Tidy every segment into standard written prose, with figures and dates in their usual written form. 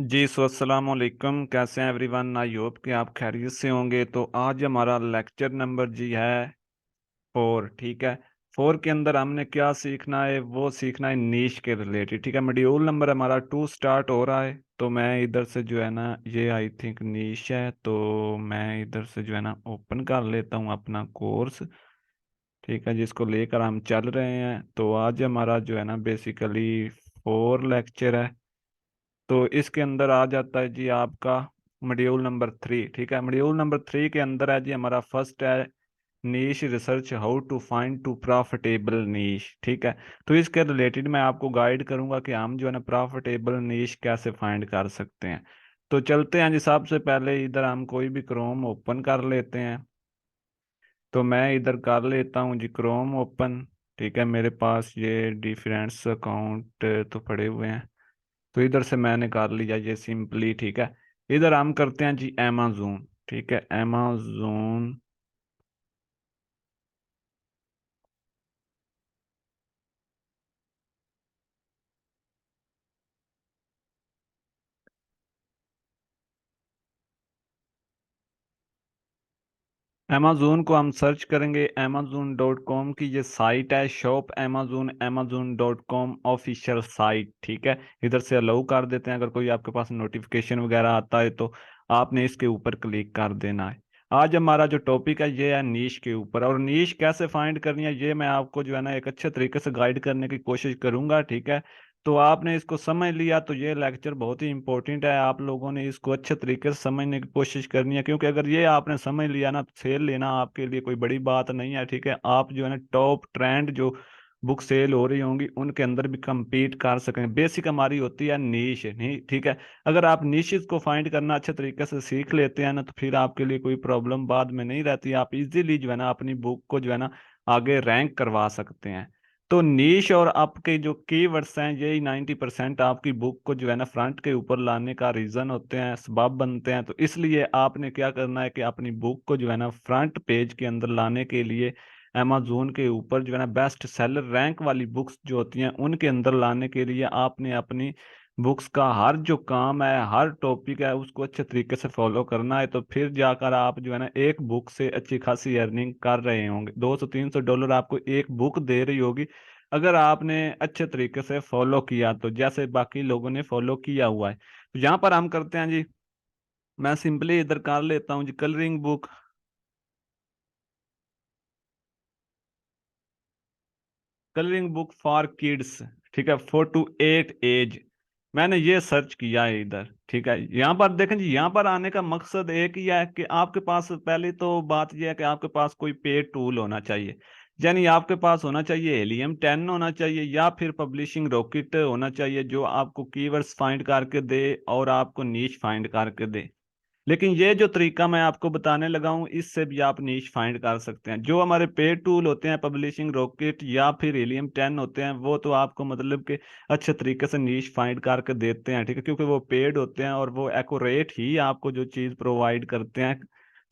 जी अस्सलाम वालेकुम। कैसे हैं एवरीवन? आई होप कि आप खैरियत से होंगे। तो आज हमारा लेक्चर नंबर जी है 4। ठीक है, 4 के अंदर हमने क्या सीखना है, वो सीखना है नीश के रिलेटेड। ठीक है, मॉड्यूल नंबर हमारा 2 स्टार्ट हो रहा है। तो मैं इधर से जो है ना, ये आई थिंक नीश है, तो मैं इधर से जो है ना ओपन कर लेता हूँ अपना कोर्स। ठीक है, जिसको लेकर हम चल रहे हैं। तो आज हमारा जो है ना बेसिकली 4 लेक्चर है। तो इसके अंदर आ जाता है जी आपका मॉड्यूल नंबर 3। ठीक है, मॉड्यूल नंबर 3 के अंदर है जी हमारा फर्स्ट है niche research, how to find two profitable niche. ठीक है, तो इसके रिलेटेड मैं आपको गाइड करूंगा कि हम जो है ना प्रॉफिटेबल नीश कैसे फाइंड कर सकते हैं। तो चलते हैं जी। सबसे पहले इधर हम कोई भी क्रोम ओपन कर लेते हैं। तो मैं इधर कर लेता हूँ जी क्रोम ओपन। ठीक है, मेरे पास ये डिफरेंट्स अकाउंट तो पड़े हुए हैं। तो इधर से मैंने कर लिया ये सिंपली। ठीक है, इधर हम करते हैं जी amazon। ठीक है, amazon। amazon को हम सर्च करेंगे। amazon.com की ये साइट है, shop amazon, amazon.com official site. ठीक है, इधर से अलाउ कर देते हैं। अगर कोई आपके पास नोटिफिकेशन वगैरह आता है तो आपने इसके ऊपर क्लिक कर देना है। आज हमारा जो टॉपिक है ये है नीश के ऊपर, और नीश कैसे फाइंड करनी है ये मैं आपको जो है ना एक अच्छे तरीके से गाइड करने की कोशिश करूंगा। ठीक है, तो आपने इसको समझ लिया तो ये लेक्चर बहुत ही इंपॉर्टेंट है। आप लोगों ने इसको अच्छे तरीके से समझने की कोशिश करनी है, क्योंकि अगर ये आपने समझ लिया ना तो सेल लेना आपके लिए कोई बड़ी बात नहीं है। ठीक है, आप जो है ना टॉप ट्रेंड जो बुक सेल हो रही होंगी उनके अंदर भी compete कर सकेंगे। बेसिक हमारी होती है नीश नहीं। ठीक है, अगर आप निशिस को फाइंड करना अच्छे तरीके से सीख लेते हैं ना तो फिर आपके लिए कोई प्रॉब्लम बाद में नहीं रहती। आप इजीली जो है ना अपनी बुक को जो है ना आगे रैंक करवा सकते हैं। तो नीश और आपके जो कीवर्ड्स हैं यही 90% आपकी बुक को जो है ना फ्रंट के ऊपर लाने का रीजन होते हैं, सबब बनते हैं। तो इसलिए आपने क्या करना है कि अपनी बुक को जो है ना फ्रंट पेज के अंदर लाने के लिए अमेजोन के ऊपर जो है ना बेस्ट सेलर रैंक वाली बुक्स जो होती हैं उनके अंदर लाने के लिए आपने अपनी बुक्स का हर जो काम है, हर टॉपिक है, उसको अच्छे तरीके से फॉलो करना है। तो फिर जाकर आप जो है ना एक बुक से अच्छी खासी अर्निंग कर रहे होंगे। $200-300 आपको एक बुक दे रही होगी अगर आपने अच्छे तरीके से फॉलो किया, तो जैसे बाकी लोगों ने फॉलो किया हुआ है। तो यहाँ पर हम करते हैं जी, मैं सिंपली इधर कर लेता हूँ जी colouring book. Colouring book for kids. ठीक है, 4 to 8 एज। मैंने ये सर्च किया है इधर। ठीक है, यहाँ पर देखें जी, यहाँ पर आने का मकसद एक ही है कि आपके पास पहले तो बात यह है कि आपके पास कोई पेड टूल होना चाहिए। यानी आपके पास होना चाहिए हेलियम 10 होना चाहिए, या फिर पब्लिशिंग रॉकेट होना चाहिए जो आपको कीवर्ड्स फाइंड करके दे और आपको नीश फाइंड करके दे। लेकिन ये जो तरीका मैं आपको बताने लगा हूँ इससे भी आप नीश फाइंड कर सकते हैं। जो हमारे पेड टूल होते हैं पब्लिशिंग रॉकेट या फिर हेलियम 10 होते हैं, वो तो आपको मतलब कि अच्छे तरीके से नीश फाइंड करके देते हैं। ठीक है, क्योंकि वो पेड होते हैं और वो एक्यूरेट ही आपको जो चीज़ प्रोवाइड करते हैं।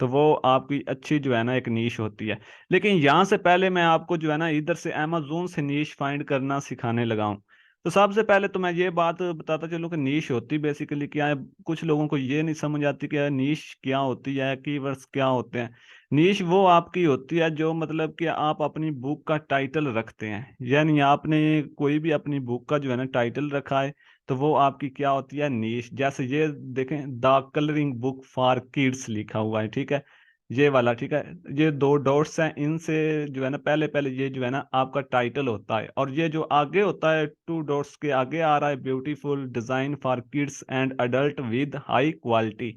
तो वो आपकी अच्छी जो है ना एक नीश होती है। लेकिन यहाँ से पहले मैं आपको जो है ना इधर से अमेजोन से नीश फाइंड करना सिखाने लगा हूँ। तो सबसे पहले तो मैं ये बात बताता चलूँ कि नीश होती बेसिकली क्या है। कुछ लोगों को ये नहीं समझ आती कि नीश क्या होती है, कीवर्ड्स क्या होते हैं। नीश वो आपकी होती है जो मतलब कि आप अपनी बुक का टाइटल रखते हैं, यानी आपने कोई भी अपनी बुक का जो है ना टाइटल रखा है, तो वो आपकी क्या होती है नीश। जैसे ये देखें, the colouring book for kids लिखा हुआ है। ठीक है, ये वाला। ठीक है, ये 2 डॉट्स हैं, इनसे जो है ना पहले पहले ये जो है ना आपका टाइटल होता है, और ये जो आगे होता है 2 डॉट्स के आगे आ रहा है beautiful design for kids and adult with high quality.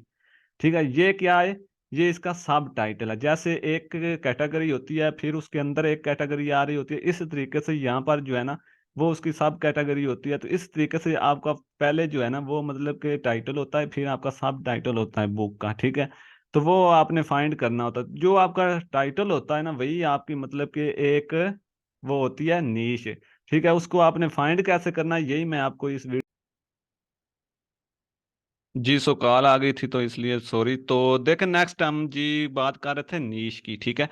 ठीक है, ये क्या है? ये इसका सब टाइटल है। जैसे एक कैटेगरी होती है फिर उसके अंदर एक कैटेगरी आ रही होती है, इस तरीके से यहाँ पर जो है ना वो उसकी सब कैटेगरी होती है। तो इस तरीके से आपका पहले जो है ना वो मतलब कि टाइटल होता है, फिर आपका सब टाइटल होता है बुक का। ठीक है, तो वो आपने फाइंड करना होता है। जो आपका टाइटल होता है ना वही आपकी मतलब कि एक वो होती है नीश। ठीक है, उसको आपने फाइंड कैसे करना है यही मैं आपको इस वीडियो। जी सो कॉल आ गई थी तो इसलिए सॉरी। तो देखें, नेक्स्ट हम जी बात कर रहे थे नीश की। ठीक है,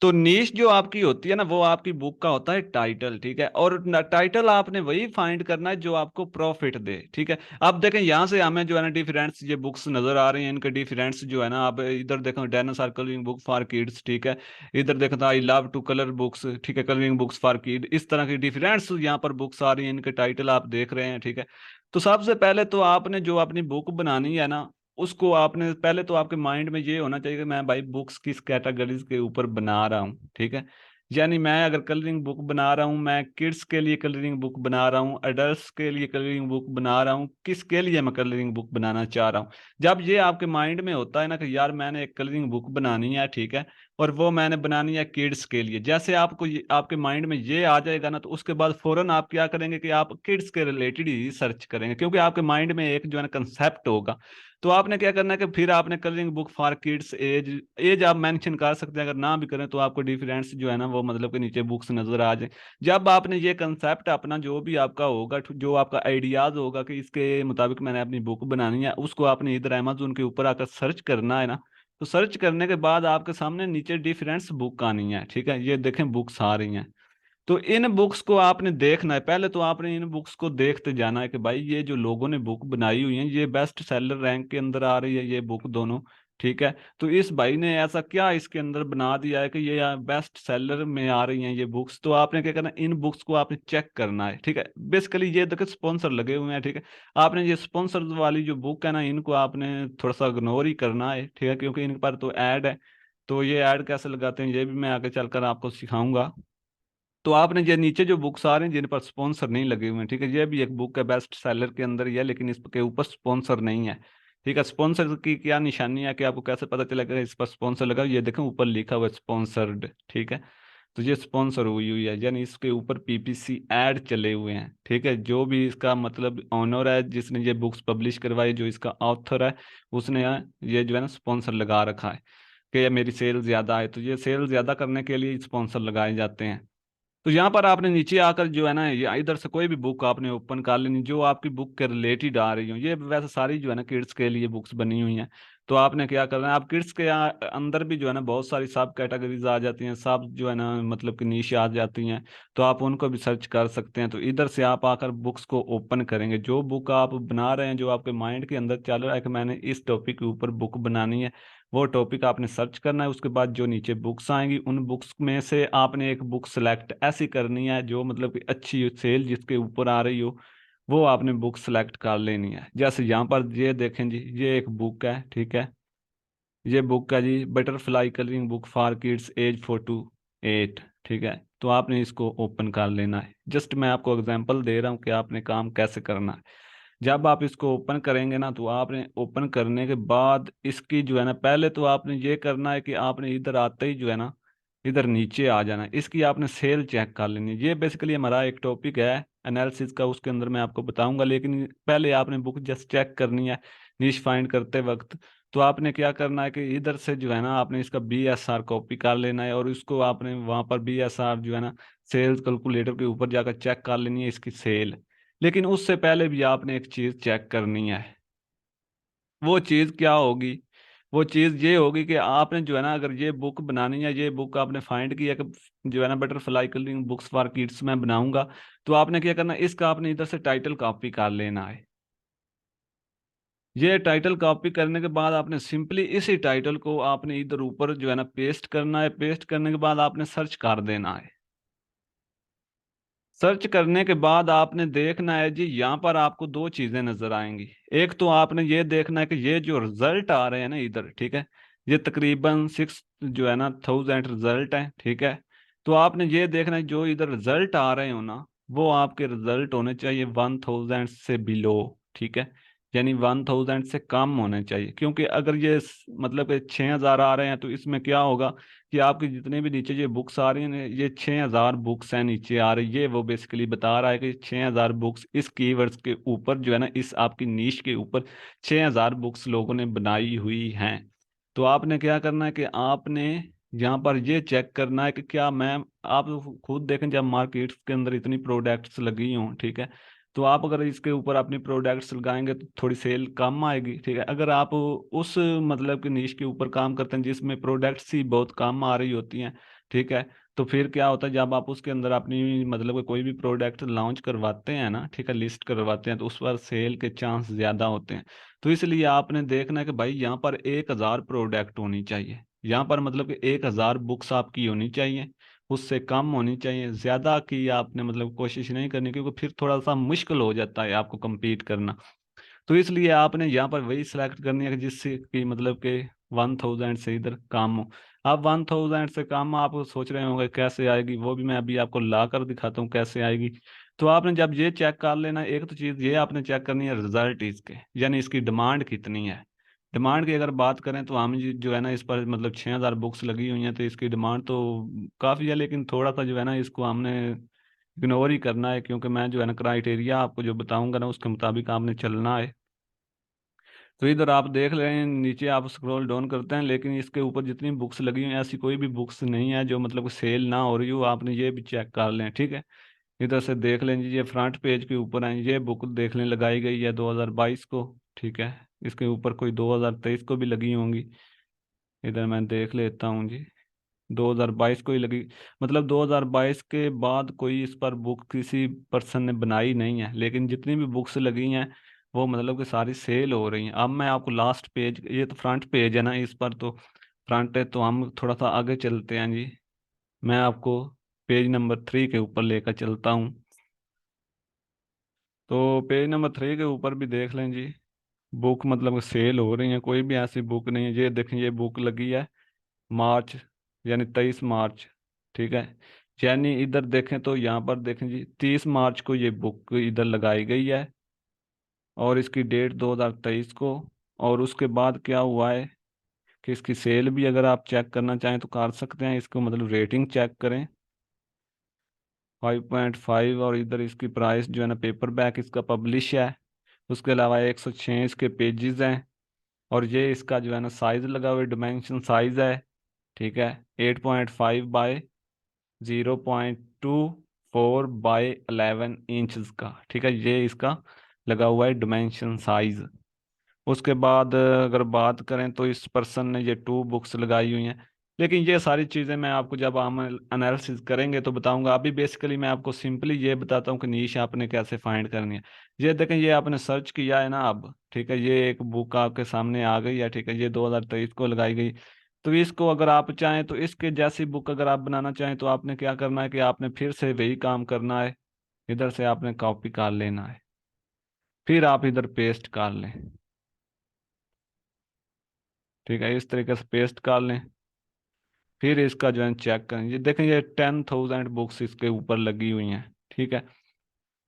तो नीश जो आपकी होती है ना, वो आपकी बुक का होता है टाइटल, ठीक है। और टाइटल आपने वही फाइंड करना है जो आपको प्रॉफिट दे, ठीक है। अब देखें यहाँ से हमें जो है ना डिफरेंट्स ये बुक्स नजर आ रही हैं, इनके डिफरेंट्स जो है ना, आप इधर देखो dinosaur colouring book for kids, ठीक है। इधर देखो तो I love to colour books, ठीक है, कलरिंग बुक्स फॉर किड, इस तरह की डिफरेंट्स यहाँ पर बुक्स आ रही हैं, इनके टाइटल आप देख रहे हैं, ठीक है। तो सबसे पहले तो आपने जो अपनी बुक बनानी है ना, उसको आपने पहले तो आपके माइंड में ये होना चाहिए कि मैं भाई बुक्स किस कैटेगरीज के ऊपर बना रहा हूँ, ठीक है। यानी मैं अगर कलरिंग बुक बना रहा हूँ, मैं किड्स के लिए कलरिंग बुक बना रहा हूँ, अडल्ट्स के लिए कलरिंग बुक बना रहा हूँ, किसके लिए मैं कलरिंग बुक बनाना चाह रहा हूँ। जब ये आपके माइंड में होता है ना कि यार मैंने एक कलरिंग बुक बनानी है, ठीक है, और वो मैंने बनानी है किड्स के लिए, जैसे आपको आपके माइंड में ये आ जाएगा ना, तो उसके बाद फौरन आप क्या करेंगे कि आप किड्स के रिलेटेड ही सर्च करेंगे, क्योंकि आपके माइंड में एक जो है ना कंसेप्ट होगा। तो आपने क्या करना है कि फिर आपने colouring book for kids age, age आप मेंशन कर सकते हैं, अगर ना भी करें तो आपको डिफरेंस जो है ना वो मतलब के नीचे बुक्स नजर आ जाए। जब आपने ये कंसेप्ट अपना जो भी आपका होगा, जो आपका आइडियाज होगा कि इसके मुताबिक मैंने अपनी बुक बनानी है, उसको आपने इधर अमेजोन के ऊपर आकर सर्च करना है ना। तो सर्च करने के बाद आपके सामने नीचे डिफरेंस बुक आनी है, ठीक है, ये देखें बुक्स आ रही हैं। तो इन बुक्स को आपने देखना है, पहले तो आपने इन बुक्स को देखते जाना है कि भाई ये जो लोगों ने बुक बनाई हुई है ये बेस्ट सेलर रैंक के अंदर आ रही है ये बुक दोनों, ठीक है। तो इस भाई ने ऐसा क्या इसके अंदर बना दिया है कि ये बेस्ट सेलर में आ रही हैं ये बुक्स। तो आपने क्या करना है, इन बुक्स को आपने चेक करना है, ठीक है। बेसिकली ये देखो स्पॉन्सर लगे हुए हैं, ठीक है। आपने ये स्पॉन्सर वाली जो बुक है ना, इनको आपने थोड़ा सा इग्नोर ही करना है, ठीक है, क्योंकि इन पर तो ऐड है। तो ये ऐड कैसे लगाते हैं ये भी मैं आगे चलकर आपको सिखाऊंगा। तो आपने ये नीचे जो बुक्स आ रहे हैं जिन पर स्पॉन्सर नहीं लगे हुए हैं, ठीक है, ये भी एक बुक है बेस्ट सेलर के अंदर ही है, लेकिन इसके ऊपर स्पॉन्सर नहीं है, ठीक है। स्पॉन्सर की क्या निशानी है कि आपको कैसे पता चलेगा इस पर स्पॉन्सर लगा, ये देखें ऊपर लिखा हुआ है स्पॉन्सर्ड, ठीक है। तो ये स्पॉन्सर हुई हुई है, यानी इसके ऊपर पीपीसी ऐड चले हुए हैं, ठीक है। जो भी इसका मतलब ऑनर है जिसने ये बुक्स पब्लिश करवाई, जो इसका ऑथर है, उसने ये जो है ना स्पॉन्सर लगा रखा है कि ये मेरी सेल ज्यादा है। तो ये सेल ज्यादा करने के लिए स्पॉन्सर लगाए जाते हैं। तो यहाँ पर आपने नीचे आकर जो है ना, ये इधर से कोई भी बुक आपने ओपन कर लेनी जो आपकी बुक के रिलेटेड आ रही हो। ये वैसे सारी जो है ना किड्स के लिए बुक्स बनी हुई हैं। तो आपने क्या करना है, आप किड्स के अंदर भी जो है ना बहुत सारी सब कैटेगरीज आ जाती हैं, सब जो है ना मतलब कि नीचे आ जाती हैं। तो आप उनको भी सर्च कर सकते हैं। तो इधर से आप आकर बुक्स को ओपन करेंगे, जो बुक आप बना रहे हैं, जो आपके माइंड के अंदर चल रहा है कि मैंने इस टॉपिक के ऊपर बुक बनानी है, वो टॉपिक आपने सर्च करना है। उसके बाद जो नीचे बुक्स आएंगी उन बुक्स में से आपने एक बुक सेलेक्ट ऐसी करनी है जो मतलब कि अच्छी सेल जिसके ऊपर आ रही हो, वो आपने बुक सेलेक्ट कर लेनी है। जैसे यहाँ पर ये देखें जी, ये एक बुक है, ठीक है। ये बुक है जी butterfly colouring book for kids age 4 to 8, ठीक है। तो आपने इसको ओपन कर लेना है। जस्ट मैं आपको एग्जांपल दे रहा हूँ कि आपने काम कैसे करना है। जब आप इसको ओपन करेंगे ना, तो आपने ओपन करने के बाद इसकी जो है ना, पहले तो आपने ये करना है कि आपने इधर आते ही जो है ना, इधर नीचे आ जाना है। इसकी आपने सेल चेक कर लेनी है। ये बेसिकली हमारा एक टॉपिक है एनालिसिस का, उसके अंदर मैं आपको बताऊंगा, लेकिन पहले आपने बुक जस्ट चेक करनी है नीश फाइंड करते वक्त। तो आपने क्या करना है कि इधर से जो है ना आपने इसका BSR कॉपी कर लेना है, और उसको आपने वहां पर BSR जो है ना सेल्स कैलकुलेटर के ऊपर जाकर चेक कर लेनी है इसकी सेल। लेकिन उससे पहले भी आपने एक चीज चेक करनी है। वो चीज क्या होगी? वो चीज ये होगी कि आपने जो है ना, अगर ये बुक बनानी है, ये बुक आपने फाइंड किया कि जो है ना butterfly colouring books for kids मैं बनाऊंगा, तो आपने क्या करना है, इसका आपने इधर से टाइटल कॉपी कर लेना है। ये टाइटल कॉपी करने के बाद आपने सिंपली इसी टाइटल को आपने इधर ऊपर जो है ना पेस्ट करना है। पेस्ट करने के बाद आपने सर्च कर देना है। सर्च करने के बाद आपने देखना है जी, यहाँ पर आपको दो चीजें नजर आएंगी। एक तो आपने ये देखना है कि ये जो रिजल्ट आ रहे हैं ना इधर, ठीक है, ये तकरीबन 6 जो है ना 1000 रिजल्ट है, ठीक है। तो आपने ये देखना है जो इधर रिजल्ट आ रहे हो ना, वो आपके रिजल्ट होने चाहिए 1000 से बिलो, ठीक है। यानी 1000 से कम होने चाहिए, क्योंकि अगर ये मतलब कि 6000 आ रहे हैं, तो इसमें क्या होगा कि आपकी जितने भी नीचे ये बुक्स आ रही हैं, ये 6000 बुक्स हैं नीचे आ रही है। वो बेसिकली बता रहा है कि 6000 बुक्स इस कीवर्ड्स के ऊपर जो है ना, इस आपकी नीश के ऊपर 6000 बुक्स लोगों ने बनाई हुई हैं। तो आपने क्या करना है कि आपने यहाँ पर ये चेक करना है कि क्या मैं, आप खुद देखें जब मार्केट के अंदर इतनी प्रोडक्ट्स लगी हों, ठीक है, तो आप अगर इसके ऊपर अपनी प्रोडक्ट्स लगाएंगे तो थोड़ी सेल कम आएगी, ठीक है। अगर आप उस मतलब कि नीश के ऊपर काम करते हैं जिसमें प्रोडक्ट्स ही बहुत कम आ रही होती हैं, ठीक है। तो फिर क्या होता है, जब आप उसके अंदर अपनी मतलब कि कोई भी प्रोडक्ट लॉन्च करवाते हैं ना, ठीक है, लिस्ट करवाते हैं, तो उस पर सेल के चांस ज़्यादा होते हैं। तो इसलिए आपने देखना है कि भाई यहाँ पर 1,000 प्रोडक्ट होनी चाहिए, यहाँ पर मतलब कि 1,000 बुक्स आपकी होनी चाहिए, उससे कम होनी चाहिए। ज़्यादा की आपने मतलब कोशिश नहीं करनी, क्योंकि फिर थोड़ा सा मुश्किल हो जाता है आपको compete करना। तो इसलिए आपने यहाँ पर वही सिलेक्ट करनी है कि जिससे कि मतलब कि 1,000 से इधर काम हो। अब 1,000 से काम आप सोच रहे होंगे कैसे आएगी, वो भी मैं अभी आपको ला कर दिखाता हूँ कैसे आएगी। तो आपने जब ये चेक कर लेना, एक तो चीज़ ये आपने चेक करनी है रिजल्ट इसके, यानी इसकी डिमांड कितनी है। डिमांड की अगर बात करें तो हम जो है ना, इस पर मतलब 6,000 बुक्स लगी हुई हैं, तो इसकी डिमांड तो काफ़ी है, लेकिन थोड़ा सा जो है ना इसको हमने इग्नोर ही करना है, क्योंकि मैं जो है ना क्राइटेरिया आपको जो बताऊंगा ना उसके मुताबिक आपने चलना है। तो इधर आप देख रहे हैं, नीचे आप स्क्रॉल डाउन करते हैं, लेकिन इसके ऊपर जितनी बुक्स लगी हुई हैं ऐसी कोई भी बुक्स नहीं है जो मतलब सेल ना हो रही हो, आपने ये भी चेक कर लें, ठीक है। इधर से देख लें जी, ये फ्रंट पेज के ऊपर है, ये बुक देख लें लगाई गई है 2022 को, ठीक है। इसके ऊपर कोई 2023 को भी लगी होंगी, इधर मैं देख लेता हूँ जी। 2022 को ही लगी, मतलब 2022 के बाद कोई इस पर बुक किसी पर्सन ने बनाई नहीं है, लेकिन जितनी भी बुक्स लगी हैं वो मतलब कि सारी सेल हो रही हैं। अब मैं आपको लास्ट पेज, ये तो फ्रंट पेज है ना, इस पर तो फ्रंट है, तो हम थोड़ा सा आगे चलते हैं जी। मैं आपको पेज नंबर 3 के ऊपर लेकर चलता हूँ। तो पेज नंबर 3 के ऊपर भी देख लें जी, बुक मतलब सेल हो रही है, कोई भी ऐसी बुक नहीं है। ये देखें, ये बुक लगी है मार्च, यानी 23 मार्च, ठीक है। यानी इधर देखें तो यहाँ पर देखें जी, 30 मार्च को ये बुक इधर लगाई गई है, और इसकी डेट 2023 को। और उसके बाद क्या हुआ है कि इसकी सेल भी अगर आप चेक करना चाहें तो कर सकते हैं, इसको मतलब रेटिंग चेक करें 5.5, और इधर इसकी प्राइस जो है ना पेपर बैक इसका पब्लिश है। उसके अलावा 106 इसके पेजेस हैं, और ये इसका जो है ना साइज लगा हुआ है, डिमेंशन साइज है, ठीक है, 8.5 बाय 0.24 बाय 11 इंचज का, ठीक है, ये इसका लगा हुआ है डिमेंशन साइज। उसके बाद अगर बात करें तो इस पर्सन ने ये 2 बुक्स लगाई हुई हैं, लेकिन ये सारी चीज़ें मैं आपको जब हम एनालिसिस करेंगे तो बताऊंगा। अभी बेसिकली मैं आपको सिंपली ये बताता हूँ कि नीश आपने कैसे फाइंड करनी है। ये देखें, ये आपने सर्च किया है ना अब, ठीक है, ये एक बुक आपके सामने आ गई है, ठीक है, ये 2023 को लगाई गई। तो इसको अगर आप चाहें तो इसके जैसी बुक अगर आप बनाना चाहें तो आपने क्या करना है कि आपने फिर से वही काम करना है, इधर से आपने कॉपी कर लेना है, फिर आप इधर पेस्ट कर लें, ठीक है, इस तरीके से पेस्ट कर लें। फिर इसका जो है चेक करें, ये देखें, ये 10,000 बुक्स इसके ऊपर लगी हुई हैं, ठीक है।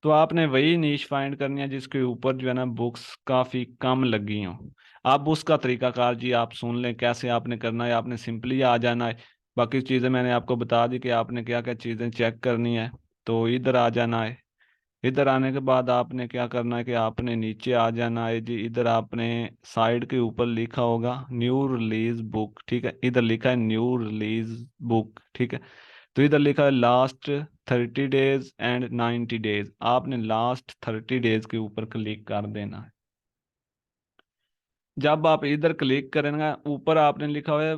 तो आपने वही नीश फाइंड करनी है जिसके ऊपर जो है ना बुक्स काफ़ी कम लगी हों। आप उसका तरीकाकार जी आप सुन लें, कैसे आपने करना है। आपने सिंपली आ जाना है, बाकी चीज़ें मैंने आपको बता दी कि आपने क्या क्या चीज़ें चेक करनी है। तो इधर आ जाना है, इधर आने के बाद आपने क्या करना है कि आपने नीचे आ जाना है जी। इधर आपने साइड के ऊपर लिखा होगा न्यू रिलीज बुक, ठीक है, इधर लिखा है न्यू रिलीज बुक, ठीक है। तो इधर लिखा है लास्ट 30 डेज एंड 90 डेज, आपने लास्ट 30 डेज के ऊपर क्लिक कर देना है। जब आप इधर क्लिक करेंगे, ऊपर आपने लिखा हुआ है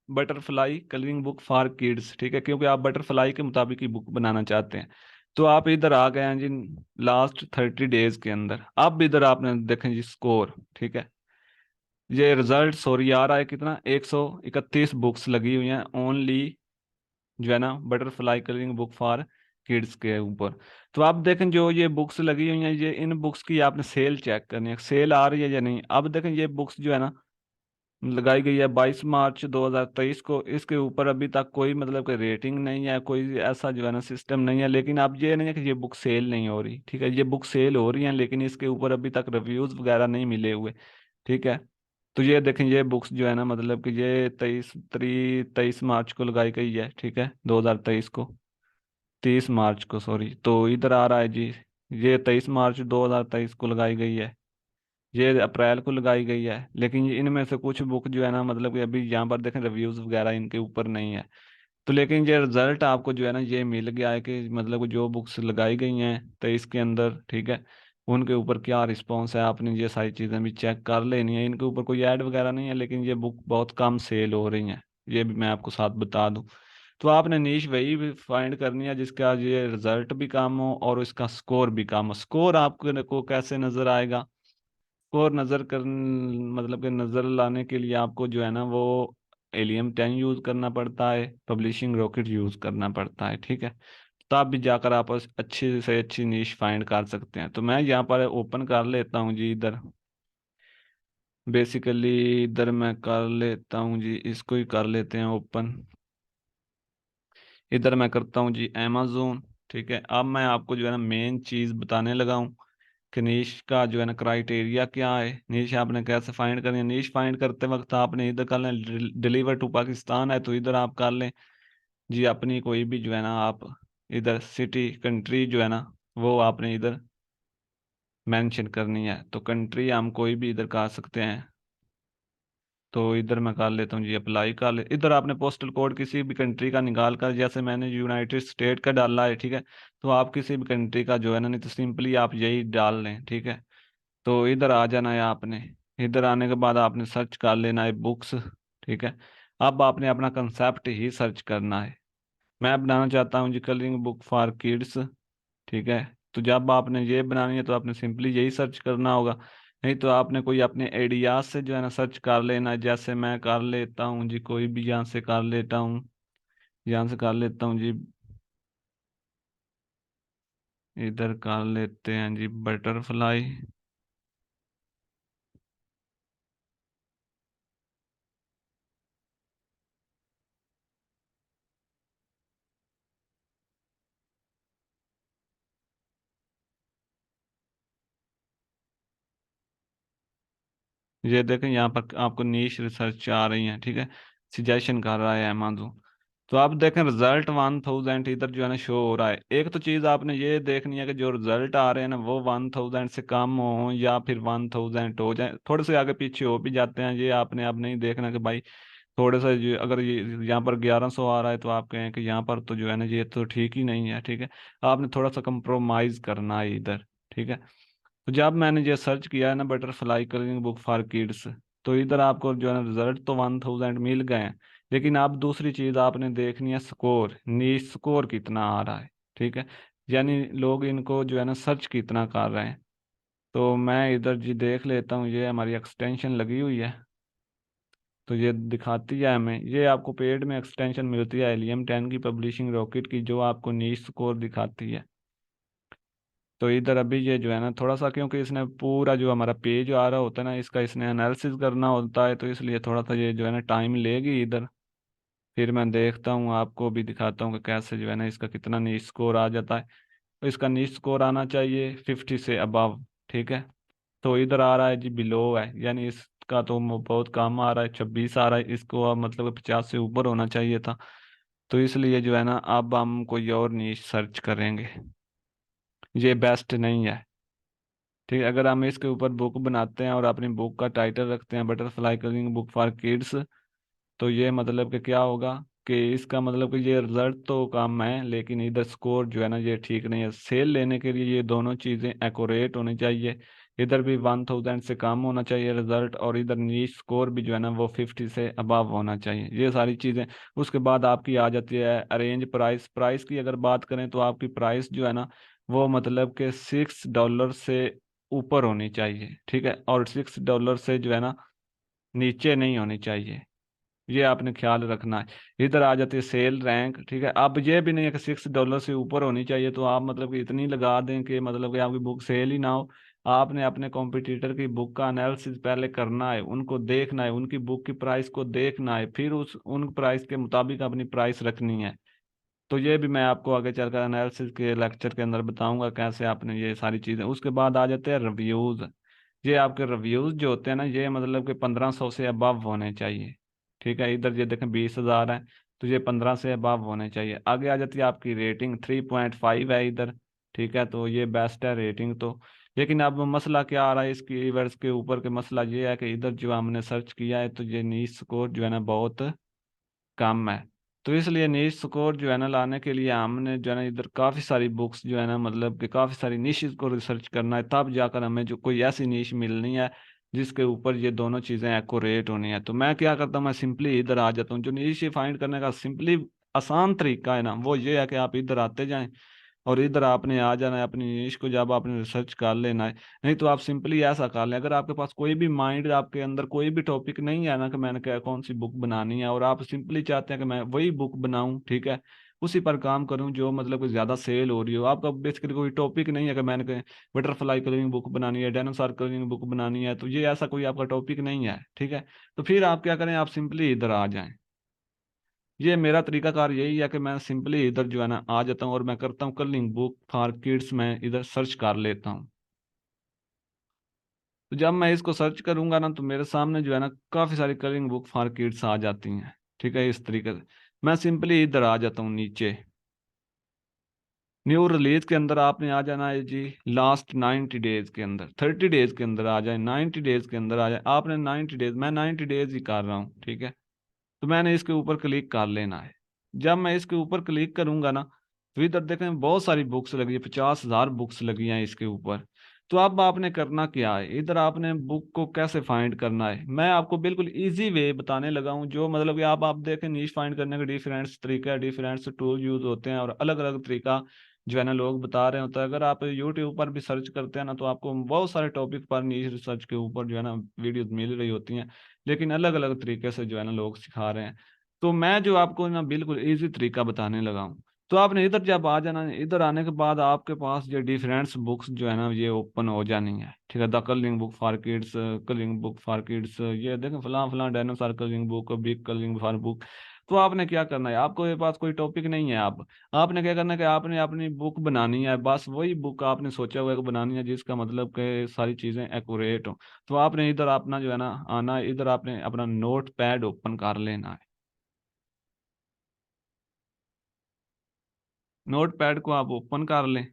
butterfly colouring book for kids, ठीक है, क्योंकि आप बटरफ्लाई के मुताबिक ही बुक बनाना चाहते हैं। तो आप इधर आ गए हैं जी लास्ट 30 डेज के अंदर। अब इधर आपने देखें जी स्कोर, ठीक है, ये रिजल्ट सॉरी आ रहा है कितना, 131 बुक्स लगी हुई हैं ओनली, जो है ना butterfly colouring book for kids के ऊपर। तो आप देखें जो ये बुक्स लगी हुई हैं, ये इन बुक्स की आपने सेल चेक करनी है, सेल आ रही है या नहीं। अब देखें ये बुक्स जो है ना लगाई गई है 22 मार्च 2023 को, इसके ऊपर अभी तक कोई मतलब कि रेटिंग नहीं है, कोई ऐसा जो है ना सिस्टम नहीं है। लेकिन अब ये नहीं है कि ये बुक सेल नहीं हो रही, ठीक है, ये बुक सेल हो रही है, लेकिन इसके ऊपर अभी तक रिव्यूज वगैरह नहीं मिले हुए, ठीक है। तो ये देखें, ये बुक्स जो है ना मतलब कि ये 23 मार्च को लगाई गई है, ठीक है, 2023 को, 30 मार्च को सॉरी, तो इधर आ रहा है जी, ये 23 मार्च 2023 को लगाई गई है, ये अप्रैल को लगाई गई है। लेकिन इनमें से कुछ बुक जो है ना मतलब कि अभी यहाँ पर देखें रिव्यूज वगैरह इनके ऊपर नहीं है। तो लेकिन ये रिजल्ट आपको जो है ना ये मिल गया है कि मतलब कि जो बुक्स लगाई गई हैं 23 के अंदर, ठीक है, उनके ऊपर क्या रिस्पॉन्स है। आपने ये सारी चीज़ें भी चेक कर लेनी है। इनके ऊपर कोई ऐड वगैरह नहीं है, लेकिन ये बुक बहुत कम सेल हो रही हैं, ये भी मैं आपको साथ बता दूं। तो आपने नीश वही भी फाइंड करनी है जिसका ये रिजल्ट भी कम हो और इसका स्कोर भी कम हो। स्कोर आपको को कैसे नजर आएगा? स्कोर नजर कर मतलब कि नजर लाने के लिए आपको जो है ना वो एलियम 10 यूज करना पड़ता है, पब्लिशिंग रॉकेट यूज करना पड़ता है, ठीक है। तब भी जाकर आप अच्छी से अच्छी नीश फाइंड कर सकते हैं। तो मैं यहाँ पर ओपन कर लेता हूँ जी इधर, बेसिकली इधर मैं कर लेता हूँ जी, इसको ही कर लेते हैं ओपन। इधर मैं करता हूँ जी अमेजोन, ठीक है। अब मैं आपको जो है ना मेन चीज बताने लगा हूँ कि नीश का जो है ना क्राइटेरिया क्या है, नीश आपने कैसे फाइंड करनी है। नीश फाइंड करते वक्त आपने इधर कर लें डिलीवर टू पाकिस्तान है तो इधर आप कर लें जी अपनी कोई भी जो है ना आप इधर सिटी कंट्री जो है ना वो आपने इधर मेंशन करनी है। तो कंट्री हम कोई भी इधर कर सकते हैं। तो इधर मैं कर लेता हूँ जी अप्लाई कर ले। इधर आपने पोस्टल कोड किसी भी कंट्री का निकाल कर, जैसे मैंने यूनाइटेड स्टेट का डाला है, ठीक है। तो आप किसी भी कंट्री का जो है ना, नहीं तो सिंपली आप यही डाल लें, ठीक है। तो इधर आ जाना है आपने। इधर आने के बाद आपने सर्च कर लेना है बुक्स, ठीक है। अब आपने अपना कंसेप्ट ही सर्च करना है। मैं बनाना चाहता हूँ जी कलरिंग बुक फॉर किड्स, ठीक है। तो जब आपने ये बनानी है तो आपने सिंपली यही सर्च करना होगा। नहीं तो आपने कोई अपने आइडियाज से जो है ना सर्च कर लेना है। जैसे मैं कर लेता हूँ जी, कोई भी यहाँ से कर लेता हूँ, यहाँ से कर लेता हूँ जी, इधर कर लेते हैं जी बटरफ्लाई। ये देखें यहाँ पर आपको नीश रिसर्च आ रही है, ठीक है। सजेशन कर रहा है अमेज़न। तो आप देखें रिजल्ट 1000 इधर जो है ना शो हो रहा है। एक तो चीज़ आपने ये देखनी है कि जो रिजल्ट आ रहे हैं ना वो 1000 से कम हो या फिर 1000 हो जाए। थोड़े से आगे पीछे हो भी जाते हैं, ये आपने अब नहीं देखना कि भाई थोड़े सा अगर ये यहाँ पर 1100 आ रहा है तो आप कहें कि यहाँ पर तो जो है ना ये तो ठीक ही नहीं है, ठीक है। आपने थोड़ा सा कंप्रोमाइज करना है इधर, ठीक है। तो जब मैंने ये सर्च किया है ना butterfly colouring book for kids, तो इधर आपको जो है ना रिजल्ट तो 1000 मिल गए हैं। लेकिन आप दूसरी चीज आपने देखनी है स्कोर, नी स्कोर कितना आ रहा है, ठीक है। यानी लोग इनको जो है ना सर्च कितना कर रहे हैं। तो मैं इधर जी देख लेता हूँ, ये हमारी एक्सटेंशन लगी हुई है तो ये दिखाती है हमें। ये आपको पेड में एक्सटेंशन मिलती है एलियम 10 की पब्लिशिंग रॉकेट की, जो आपको नीश स्कोर दिखाती है। तो इधर अभी ये जो है ना थोड़ा सा, क्योंकि इसने पूरा जो हमारा पेज आ रहा होता है ना इसका इसने एनालिसिस करना होता है, तो इसलिए थोड़ा सा ये जो है ना टाइम लेगी इधर। फिर मैं देखता हूँ, आपको भी दिखाता हूँ कि कैसे जो है ना इसका कितना नी स्कोर आ जाता है। तो इसका नी स्कोर आना चाहिए 50 से अबव, ठीक है। तो इधर आ रहा है जी बिलो है, यानी इसका तो बहुत कम आ रहा है, 26 आ रहा है। इसको अब मतलब 50 से ऊपर होना चाहिए था। तो इसलिए जो है ना अब हम कोई और नीश सर्च करेंगे, ये बेस्ट नहीं है, ठीक है। अगर हम इसके ऊपर बुक बनाते हैं और अपनी बुक का टाइटल रखते हैं butterfly colouring book for kids, तो ये मतलब कि क्या होगा कि इसका मतलब कि ये रिजल्ट तो कम है लेकिन इधर स्कोर जो है ना ये ठीक नहीं है। सेल लेने के लिए ये दोनों चीज़ें एक्यूरेट होनी चाहिए। इधर भी 1000 से कम होना चाहिए रिजल्ट, और इधर नीच स्कोर भी जो है ना वो 50 से अबव होना चाहिए, ये सारी चीज़ें। उसके बाद आपकी आ जाती है अरेंज प्राइस। प्राइस की अगर बात करें तो आपकी प्राइस जो है ना वो मतलब कि $6 से ऊपर होनी चाहिए, ठीक है। और $6 से जो है ना नीचे नहीं होनी चाहिए, ये आपने ख्याल रखना है। इधर आ जाती है सेल रैंक, ठीक है। अब ये भी नहीं है कि $6 से ऊपर होनी चाहिए तो आप मतलब कि इतनी लगा दें कि मतलब कि आपकी बुक सेल ही ना हो। आपने अपने कॉम्पिटिटर की बुक का एनालिसिस पहले करना है, उनको देखना है, उनकी बुक की प्राइस को देखना है, फिर उस उन प्राइस के मुताबिक अपनी प्राइस रखनी है। तो ये भी मैं आपको आगे चलकर एनालिसिस के लेक्चर के अंदर बताऊंगा कैसे आपने ये सारी चीज़ें। उसके बाद आ जाते हैं रिव्यूज़। ये आपके रिव्यूज़ जो होते हैं ना ये मतलब कि 1500 से अबव होने चाहिए, ठीक है। इधर ये देखें 20,000 है तो ये 15 से अबव होने चाहिए। आगे आ जाती है आपकी रेटिंग, 3.5 है इधर, ठीक है। तो ये बेस्ट है रेटिंग तो। लेकिन अब मसला क्या आ रहा है इसकी कीवर्ड्स के ऊपर के, मसला ये है कि इधर जो हमने सर्च किया है तो ये नीच स्कोर जो है ना बहुत कम है। तो इसलिए नीश स्कोर जो है ना लाने के लिए हमने जो है ना इधर काफ़ी सारी बुक्स जो है ना मतलब कि काफ़ी सारी निश को रिसर्च करना है, तब जाकर हमें जो कोई ऐसी निश मिलनी है जिसके ऊपर ये दोनों चीज़ें एक्यूरेट होनी है। तो मैं क्या करता हूँ, मैं सिंपली इधर आ जाता हूँ। जो निश फाइंड करने का सिंपली आसान तरीका है ना वो ये है कि आप इधर आते जाएं और इधर आपने आ जाना है, अपनी नीश को जब आपने रिसर्च कर लेना है। नहीं तो आप सिंपली ऐसा कर लें, अगर आपके पास कोई भी माइंड, आपके अंदर कोई भी टॉपिक नहीं है ना कि मैंने क्या कौन सी बुक बनानी है, और आप सिंपली चाहते हैं कि मैं वही बुक बनाऊं, ठीक है, उसी पर काम करूं जो मतलब कि ज्यादा सेल हो रही हो, आपका बेसिकली कोई टॉपिक नहीं है कि मैंने बटरफ्लाई कलरिंग बुक बनानी है, डायनासोर कलरिंग बुक बनानी है, तो ये ऐसा कोई आपका टॉपिक नहीं है, ठीक है। तो फिर आप क्या करें, आप सिंपली इधर आ जाएं। ये मेरा तरीकाकार यही है कि मैं सिंपली इधर जो है ना आ जाता हूँ और मैं करता हूँ कलरिंग बुक फॉर किड्स, मैं इधर सर्च कर लेता हूँ। तो जब मैं इसको सर्च करूंगा ना तो मेरे सामने जो है ना काफी सारी कलरिंग बुक फॉर किड्स आ जाती हैं, ठीक है, इस तरीके से। मैं सिंपली इधर आ जाता हूँ नीचे, न्यू रिलीज के अंदर आपने आ जाना है जी, लास्ट 90 डेज के अंदर, 30 डेज के अंदर आ जाए, 90 डेज के अंदर आ जाए, आपने 90 डेज, मैं 90 डेज ही कर रहा हूँ, ठीक है। तो मैंने इसके ऊपर क्लिक कर लेना है। जब मैं इसके ऊपर क्लिक करूंगा ना तो इधर देखें बहुत सारी बुक्स लगी है, 50,000 बुक्स लगी हैं इसके ऊपर। तो अब आपने करना क्या है, इधर आपने बुक को कैसे फाइंड करना है, मैं आपको बिल्कुल इजी वे बताने लगा हूँ, जो मतलब कि आप देखें नीश फाइंड करने के डिफरेंट तरीके, डिफरेंट टूल यूज होते हैं और अलग अलग तरीका जो है ना लोग बता रहे होते हैं। अगर आप यूट्यूब पर भी सर्च करते हैं ना तो आपको बहुत सारे टॉपिक पर नीश रिसर्च के ऊपर जो है ना वीडियोज मिल रही होती हैं, लेकिन अलग अलग तरीके से जो है ना लोग सिखा रहे हैं। तो मैं जो आपको ना बिल्कुल इजी तरीका बताने लगा हूँ। तो आपने इधर जब आ जाना, इधर आने के बाद आपके पास जो डिफरेंट्स बुक्स जो है ना ये ओपन हो जानी है, ठीक है, the colouring book for kids, colouring book for kids, ये देखें फलां फलां dinosaur colouring book, big colouring for book. तो आपने क्या करना है, आपको ये पास कोई टॉपिक नहीं है, आप आपने क्या करना है कि आपने अपनी बुक बनानी है, बस वही बुक आपने सोचा हुआ है कि बनानी है जिसका मतलब कि सारी चीज़ें एक्यूरेट हो। तो आपने इधर अपना जो है ना आना है, इधर आपने अपना नोट पैड ओपन कर लेना है। नोट पैड को आप ओपन कर लें।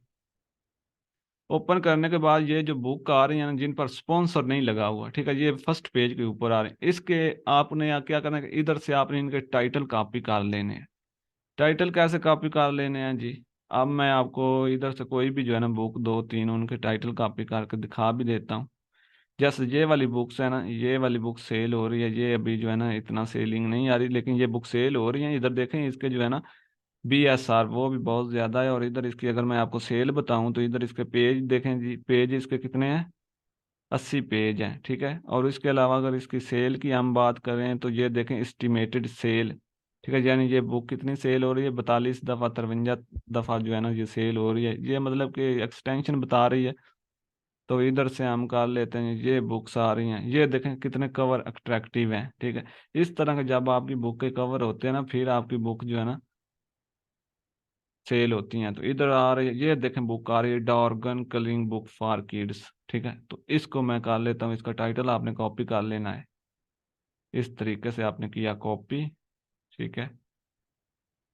ओपन करने के बाद ये जो बुक आ रही है ना जिन पर स्पॉन्सर नहीं लगा हुआ, ठीक है, ये फर्स्ट पेज के ऊपर आ रहे हैं, इसके आपने यहाँ क्या करना है कि इधर से आपने इनके टाइटल कॉपी कर लेने हैं। टाइटल कैसे कॉपी कर लेने हैं जी, अब मैं आपको इधर से कोई भी जो है ना बुक दो तीन उनके टाइटल कॉपी करके दिखा भी देता हूँ। जैसे ये वाली बुक्स है ना, ये वाली बुक सेल हो रही है, ये अभी जो है ना इतना सेलिंग नहीं आ रही, लेकिन ये बुक सेल हो रही है। इधर देखें इसके जो है ना BSR वो भी बहुत ज्यादा है, और इधर इसकी अगर मैं आपको सेल बताऊं तो इधर इसके पेज देखें जी, पेज इसके कितने हैं, 80 पेज हैं, ठीक है। और इसके अलावा अगर इसकी सेल की हम बात करें तो ये देखें एस्टिमेटेड सेल, ठीक है, यानी ये बुक कितनी सेल हो रही है, 42 दफ़ा, 53 दफ़ा जो है ना ये सेल हो रही है, ये मतलब कि एक्सटेंशन बता रही है। तो इधर से हम कर लेते हैं, ये बुक्स आ रही हैं, ये देखें कितने कवर अट्रैक्टिव हैं, ठीक है। इस तरह के जब आपकी बुक के कवर होते हैं ना फिर आपकी बुक जो है ना सेल होती हैं। तो इधर आ रही है, ये देखें बुक आ रही है डॉर्गन कलरिंग बुक फॉर किड्स, ठीक है। तो इसको मैं कर लेता हूँ, इसका टाइटल आपने कॉपी कर लेना है, इस तरीके से आपने किया कॉपी, ठीक है।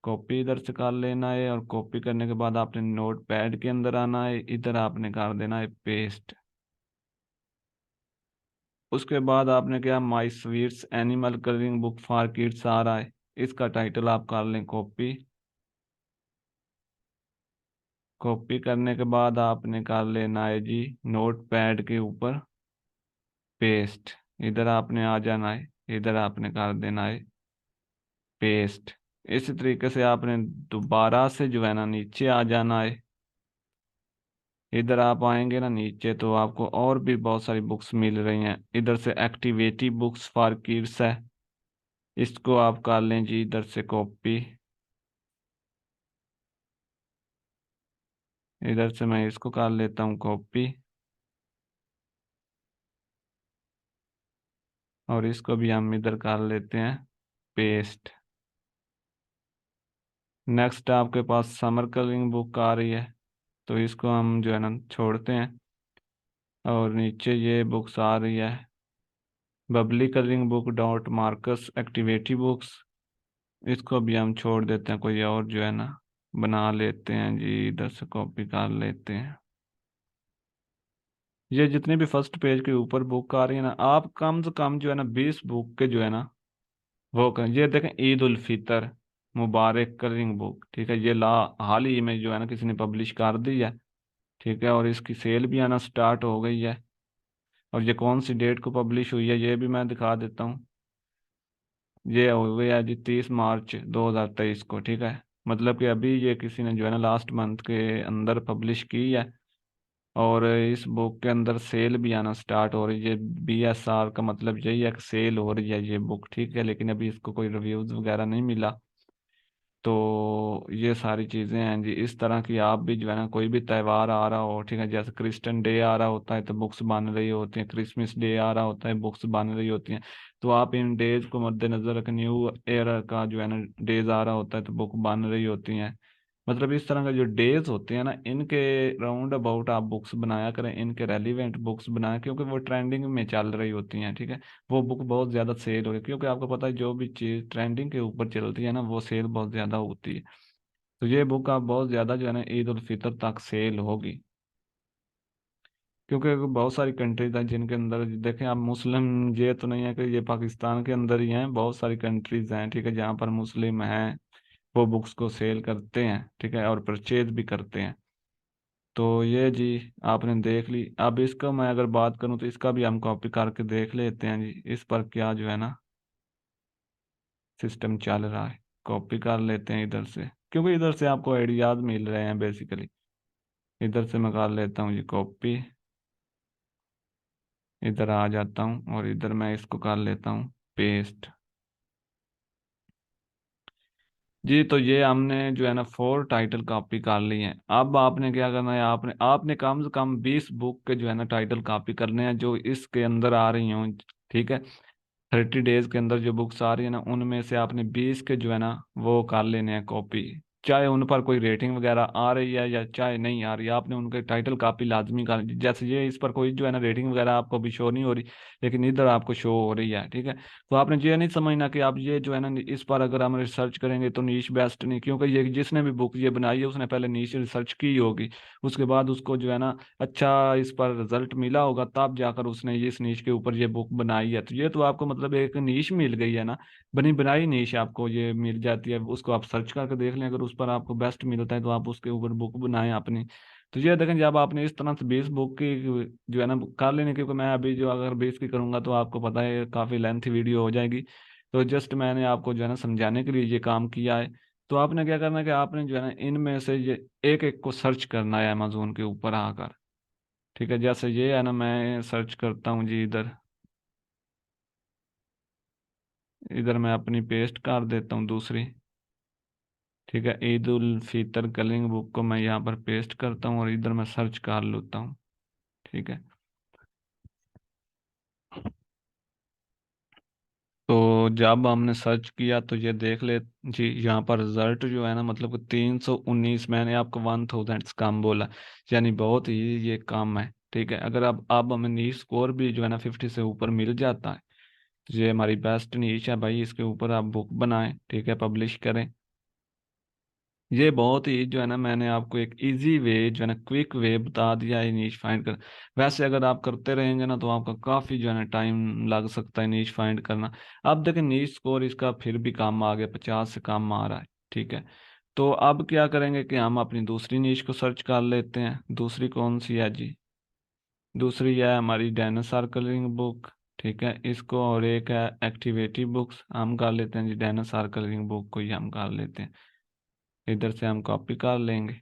कॉपी इधर से कर लेना है, और कॉपी करने के बाद आपने नोट पैड के अंदर आना है, इधर आपने कर देना है पेस्ट। उसके बाद आपने क्या, my sweets animal colouring book for kids आ रहा है, इसका टाइटल आप कर लें कॉपी। कॉपी करने के बाद आपने कर लेना है जी नोट पैड के ऊपर पेस्ट। इधर आपने आ जाना है, इधर आपने कर देना है पेस्ट। इसी तरीके से आपने दोबारा से जो है ना नीचे आ जाना है। इधर आप आएंगे ना नीचे तो आपको और भी बहुत सारी बुक्स मिल रही हैं, इधर से एक्टिविटी बुक्स फॉर किड्स है, इसको आप कर लें जी इधर से कॉपी। इधर से मैं इसको कर लेता हूँ कॉपी, और इसको भी हम इधर कर लेते हैं पेस्ट। नेक्स्ट आपके पास समर कलरिंग बुक आ रही है, तो इसको हम जो है ना छोड़ते हैं, और नीचे ये बुक्स आ रही है Babli colouring book dot Marcus activity books, इसको भी हम छोड़ देते हैं, कोई और जो है ना बना लेते हैं जी, इधर से कॉपी कर लेते हैं। ये जितने भी फर्स्ट पेज के ऊपर बुक आ रही है ना, आप कम से कम जो है ना 20 बुक के जो है ना वो करें। ये देखें ईद उल फितर मुबारक कलरिंग बुक, ठीक है, ये हाल ही में जो है ना किसी ने पब्लिश कर दी है, ठीक है, और इसकी सेल भी आना स्टार्ट हो गई है। और ये कौन सी डेट को पब्लिश हुई है ये भी मैं दिखा देता हूँ। ये हुए है जी 30 मार्च 2023 को, ठीक है। मतलब कि अभी ये किसी ने जो है ना लास्ट मंथ के अंदर पब्लिश की है। और इस बुक के अंदर सेल भी आना स्टार्ट हो रही है। BSR का मतलब यही है कि सेल हो रही है ये बुक, ठीक है, लेकिन अभी इसको कोई रिव्यूज वगैरह नहीं मिला। तो ये सारी चीज़ें हैं जी। इस तरह की आप भी जो है ना कोई भी त्यौहार आ रहा हो, ठीक है, जैसे क्रिश्चियन डे आ रहा होता है तो बुक्स बन रही होती हैं, क्रिसमस डे आ रहा होता है बुक्स बन रही होती हैं। तो आप इन डेज को मद्देनजर रख, न्यू ईयर का जो है ना डेज आ रहा होता है तो बुक बन रही होती हैं। मतलब इस तरह का जो डेज होते हैं ना, इनके राउंड अबाउट आप बुक्स बनाया करें, इनके रेलिवेंट बुक्स बनाया, क्योंकि वो ट्रेंडिंग में चल रही होती हैं, ठीक है। वो बुक बहुत ज़्यादा सेल हो रही है, क्योंकि आपको पता है जो भी चीज़ ट्रेंडिंग के ऊपर चलती है ना वो सेल बहुत ज़्यादा होती है। तो ये बुक आप बहुत ज़्यादा जो है ना ईद उल फितर तक सेल होगी। क्योंकि बहुत सारी कंट्रीज हैं जिनके अंदर देखें आप, मुस्लिम ये तो नहीं है कि ये पाकिस्तान के अंदर ही हैं, बहुत सारी कंट्रीज हैं, ठीक है, जहाँ पर मुस्लिम हैं, वो बुक्स को सेल करते हैं, ठीक है, और परचेज भी करते हैं। तो ये जी आपने देख ली। अब इसका मैं अगर बात करूं तो इसका भी हम कॉपी करके देख लेते हैं जी, इस पर क्या जो है ना सिस्टम चल रहा है। कॉपी कर लेते हैं इधर से, क्योंकि इधर से आपको आइडियाज मिल रहे हैं बेसिकली। इधर से मैं कर लेता हूँ जी कॉपी, इधर आ जाता हूँ और इधर मैं इसको कर लेता हूँ पेस्ट। जी तो ये हमने जो है ना 4 टाइटल कॉपी कर ली हैं। अब आपने क्या करना है, आपने आपने कम से कम 20 बुक के जो है ना टाइटल कॉपी करने हैं जो इसके अंदर आ रही हों, ठीक है। 30 डेज के अंदर जो बुक्स आ रही है ना उनमें से आपने 20 के जो है ना वो कर लेने हैं कॉपी। चाहे उन पर कोई रेटिंग वगैरह आ रही है या चाहे नहीं आ रही है, आपने उनके टाइटल कॉपी लाजमी कर। जैसे ये इस पर कोई जो है ना रेटिंग वगैरह आपको भी शो नहीं हो रही, लेकिन इधर आपको शो हो रही है, ठीक है। तो आपने ये नहीं समझना कि आप ये जो है ना इस पर अगर हम रिसर्च करेंगे तो नीश बेस्ट नहीं, क्योंकि ये जिसने भी बुक ये बनाई है उसने पहले नीश रिसर्च की होगी। उसके बाद उसको जो है ना अच्छा इस पर रिजल्ट मिला होगा, तब जाकर उसने इस नीश के ऊपर ये बुक बनाई है। तो ये तो आपको मतलब एक नीश मिल गई है ना, बनी बनाई नीश आपको ये मिल जाती है। उसको आप सर्च करके देख लें, अगर उस पर आपको बेस्ट मिलता है तो आप उसके ऊपर बुक बनाएं अपनी। तो ये देखें जब आपने इस तरह से 20 बुक की जो है ना कर लेने, क्योंकि मैं अभी जो अगर 20 की करूंगा तो आपको पता है काफ़ी लेंथी वीडियो हो जाएगी। तो जस्ट मैंने आपको जो है ना समझाने के लिए ये काम किया है। तो आपने क्या करना है कि आपने जो है ना इनमें से ये एक एक को सर्च करना है अमेजोन के ऊपर आकर, ठीक है। जैसे ये है ना मैं सर्च करता हूँ जी इधर, इधर मैं अपनी पेस्ट कर देता हूँ दूसरी, ठीक है। ईद उल फितर कलिंग बुक को मैं यहाँ पर पेस्ट करता हूँ और इधर मैं सर्च कर लेता हूँ, ठीक है। तो जब हमने सर्च किया तो ये देख ले जी, यहाँ पर रिजल्ट जो है ना मतलब कि 319, मैंने आपको 1000 कम बोला, यानी बहुत ही ये कम है, ठीक है। अगर अब हमें नीच स्कोर भी जो है ना 50 से ऊपर मिल जाता है तो ये हमारी बेस्ट नीच है भाई, इसके ऊपर आप बुक बनाएं, ठीक है, पब्लिश करें। ये बहुत ही जो है ना मैंने आपको एक इजी वे जो है ना क्विक वे बता दिया है नीश फाइंड कर। वैसे अगर आप करते रहेंगे ना तो आपका काफ़ी जो है ना टाइम लग सकता है नीश फाइंड करना। अब देखें नीश स्कोर इसका फिर भी कम आ गया, 50 से कम आ रहा है, ठीक है। तो अब क्या करेंगे कि हम अपनी दूसरी नीश को सर्च कर लेते हैं। दूसरी कौन सी है जी, दूसरी है हमारी डायनासोर कलरिंग बुक, ठीक है। इसको और एक है एक्टिविटी बुक्स, हम कर लेते हैं जी डायनासोर कलरिंग बुक को ही हम कर लेते हैं। इधर से हम कॉपी कर लेंगे,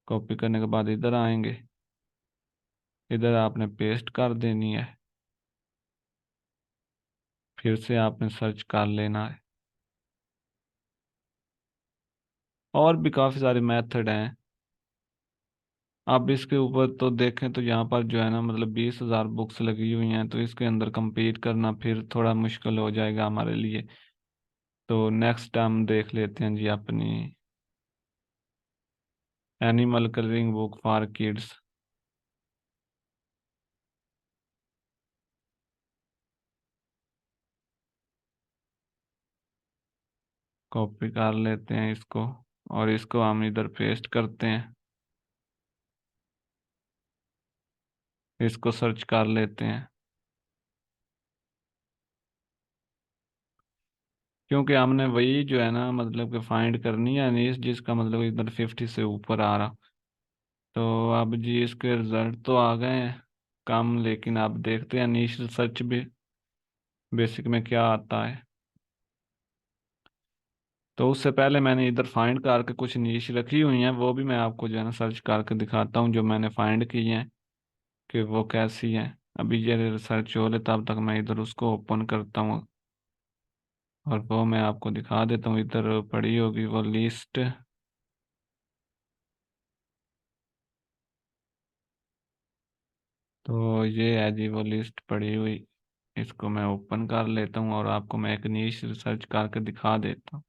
कॉपी करने के बाद इधर आएंगे, इधर आपने पेस्ट कर देनी है, फिर से आपने सर्च कर लेना है। और भी काफ़ी सारे मेथड हैं। आप इसके ऊपर तो देखें तो यहाँ पर जो है ना मतलब 20,000 बुक्स लगी हुई हैं, तो इसके अंदर compete करना फिर थोड़ा मुश्किल हो जाएगा हमारे लिए। तो नेक्स्ट हम देख लेते हैं जी अपनी animal colouring book for kids. Copy कर लेते हैं इसको और इसको हम इधर पेस्ट करते हैं, इसको सर्च कर लेते हैं। क्योंकि हमने वही जो है ना मतलब कि फाइंड करनी है नीश जिसका मतलब इधर 50 से ऊपर आ रहा। तो अब जी इसके रिजल्ट तो आ गए हैं कम, लेकिन आप देखते हैं नीश रिसर्च भी बेसिक में क्या आता है। तो उससे पहले मैंने इधर फाइंड करके कुछ नीश रखी हुई हैं, वो भी मैं आपको जो है ना सर्च करके दिखाता हूँ, जो मैंने फाइंड की हैं कि वो कैसी हैं। अभी ये रिसर्च हो ले तब तक मैं इधर उसको ओपन करता हूँ और वो मैं आपको दिखा देता हूँ। इधर पड़ी होगी वो लिस्ट। तो ये है जी वो लिस्ट पड़ी हुई, इसको मैं ओपन कर लेता हूँ और आपको मैं एक नीश रिसर्च करके दिखा देता हूँ।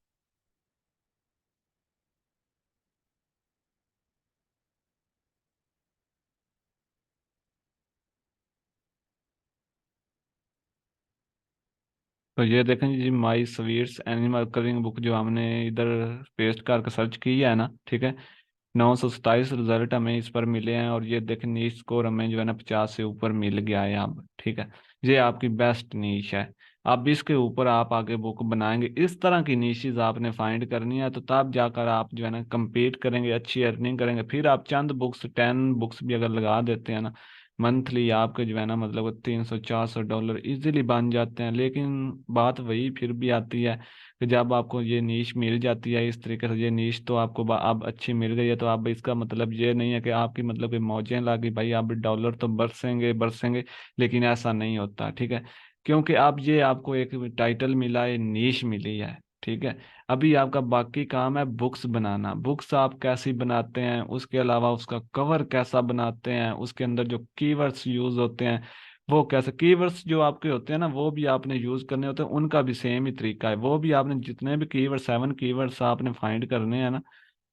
तो ये देखें जी, माई स्वीट्स एनिमल कलरिंग बुक जो हमने इधर पेस्ट करके सर्च की है ना, ठीक है। 927 रिजल्ट हमें इस पर मिले हैं, और ये देखें नीश स्कोर हमें जो है ना 50 से ऊपर मिल गया है अब, ठीक है। ये आपकी बेस्ट नीश है। अब इसके ऊपर आप आगे बुक बनाएंगे, इस तरह की नीशेज आपने फाइंड करनी है, तो तब जाकर आप जो है ना compete करेंगे, अच्छी अर्निंग करेंगे। फिर आप चंद बुक्स 10 बुक्स भी अगर लगा देते हैं ना, मंथली आपके जो है ना मतलब 300 400 डॉलर इजीली बन जाते हैं। लेकिन बात वही फिर भी आती है कि जब आपको ये नीश मिल जाती है इस तरीके से, ये नीश तो आपको अब अच्छी मिल गई है, तो अब इसका मतलब ये नहीं है कि आपकी मतलब कि मौजें लगी भाई अब डॉलर तो बरसेंगे बरसेंगे। लेकिन ऐसा नहीं होता, ठीक है। क्योंकि अब ये आपको एक टाइटल मिला है, नीश मिली है, ठीक है। अभी आपका बाकी काम है बुक्स बनाना। बुक्स आप कैसी बनाते हैं, उसके अलावा उसका कवर कैसा बनाते हैं, उसके अंदर जो कीवर्ड्स यूज होते हैं वो कैसे, कीवर्ड्स जो आपके होते हैं ना वो भी आपने यूज करने होते हैं, उनका भी सेम ही तरीका है। वो भी आपने जितने भी कीवर्ड 7 कीवर्ड्स आपने फाइंड करने हैं ना,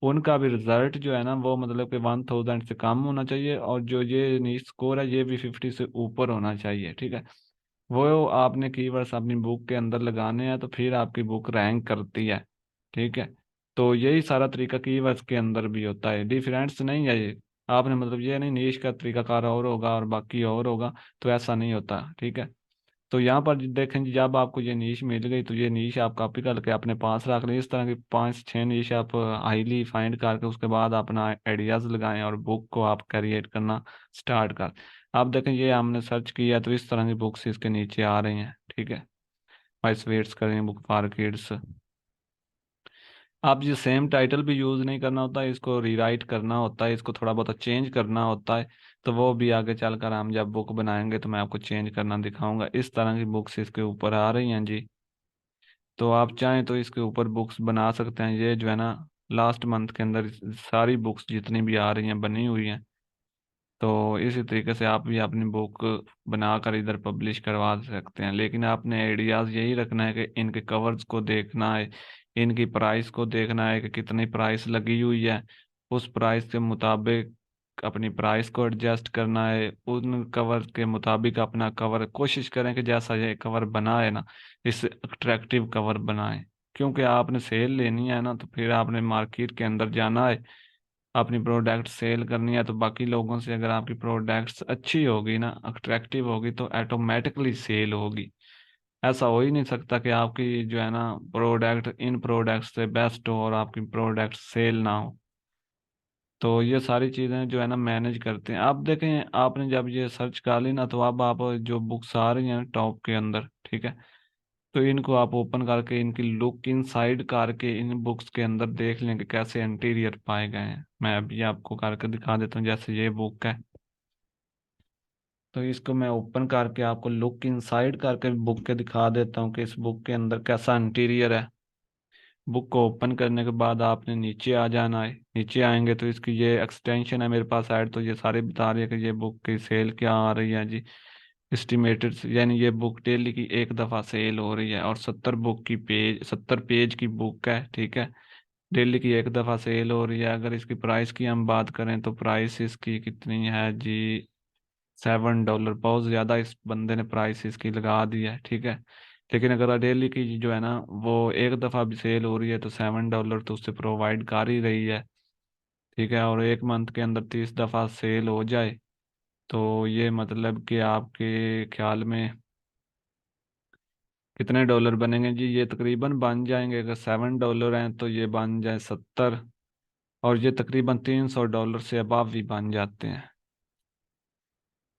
उनका भी रिजल्ट जो है ना वो मतलब कि 1000 से कम होना चाहिए, और जो ये नीट स्कोर है ये भी 50 से ऊपर होना चाहिए, ठीक है। वो आपने कीवर्ड्स अपनी बुक के अंदर लगाने हैं, तो फिर आपकी बुक रैंक करती है, ठीक है। तो यही सारा तरीका कीवर्ड्स के अंदर भी होता है, डिफरेंस नहीं है ये। आपने मतलब ये नहीं नीश का तरीकाकार और होगा और बाकी और होगा, तो ऐसा नहीं होता, ठीक है। तो यहाँ पर देखें जी, जब आपको ये नीश मिल गई तो ये नीश आप कॉपी करके अपने पास रख लें। इस तरह की 5 6 नीश आप हाईली फाइंड करके उसके बाद अपना आइडियाज लगाएं और बुक को आप क्रिएट करना स्टार्ट कर। आप देखें ये हमने सर्च किया तो इस तरह की बुक्स इसके नीचे आ रही हैं, ठीक है। वाइस वेट्स करें बुक फॉर किड्स। आप ये सेम टाइटल भी यूज नहीं करना होता है, इसको रीराइट करना होता है, इसको थोड़ा बहुत चेंज करना होता है। तो वो भी आगे चलकर हम जब बुक बनाएंगे तो मैं आपको चेंज करना दिखाऊंगा। इस तरह की बुक्स इसके ऊपर आ रही हैं जी। तो आप चाहें तो इसके ऊपर बुक्स बना सकते हैं। ये जो है ना लास्ट मंथ के अंदर सारी बुक्स जितनी भी आ रही हैं बनी हुई हैं। तो इसी तरीके से आप भी अपनी बुक बनाकर इधर पब्लिश करवा सकते हैं। लेकिन आपने आइडियाज यही रखना है कि इनके कवर्स को देखना है, इनकी प्राइस को देखना है कि कितनी प्राइस लगी हुई है, उस प्राइस के मुताबिक अपनी प्राइस को एडजस्ट करना है, उन कवर के मुताबिक अपना कवर कोशिश करें कि जैसा ये कवर बना है ना, इस अट्रैक्टिव कवर बनाएं। क्योंकि आपने सेल लेनी है ना, तो फिर आपने मार्केट के अंदर जाना है, अपनी प्रोडक्ट सेल करनी है। तो बाकी लोगों से अगर आपकी प्रोडक्ट्स अच्छी होगी ना, अट्रैक्टिव होगी, तो ऑटोमेटिकली सेल होगी। ऐसा हो ही नहीं सकता कि आपकी जो है ना प्रोडक्ट इन प्रोडक्ट से बेस्ट हो और आपकी प्रोडक्ट सेल ना हो। तो ये सारी चीज़ें जो है ना मैनेज करते हैं। आप देखें आपने जब ये सर्च कर ली ना, तो अब आप जो बुक्स आ रही हैं टॉप के अंदर, ठीक है, तो इनको आप ओपन करके इनकी लुक इन साइड करके इन बुक्स के अंदर देख लें कि कैसे इंटीरियर पाए गए हैं। मैं अभी आपको करके दिखा देता हूँ, जैसे ये बुक है तो इसको मैं ओपन करके आपको लुक इन साइड करके बुक के दिखा देता हूँ कि इस बुक के अंदर कैसा इंटीरियर है। बुक को ओपन करने के बाद आपने नीचे आ जाना है। नीचे आएंगे तो इसकी ये एक्सटेंशन है मेरे पास ऐड, तो ये सारे बता रही है कि ये बुक की सेल क्या आ रही है जी। एस्टिमेटेड यानी ये बुक डेली की एक दफ़ा सेल हो रही है, और 70 पेज की बुक है, ठीक है। डेली की एक दफ़ा सेल हो रही है। अगर इसकी प्राइस की हम बात करें तो प्राइस इसकी कितनी है जी, $7। बहुत ज़्यादा इस बंदे ने प्राइस इसकी लगा दी है, ठीक है। लेकिन अगर डेली की जो है ना वो एक दफ़ा भी सेल हो रही है तो $7 तो उससे प्रोवाइड कर ही रही है, ठीक है। और एक मंथ के अंदर 30 दफ़ा सेल हो जाए तो ये मतलब कि आपके ख्याल में कितने डॉलर बनेंगे जी। ये तकरीबन बन जाएंगे, अगर $7 हैं तो ये बन जाए 70, और ये तकरीबन $300 से अबव भी बन जाते हैं।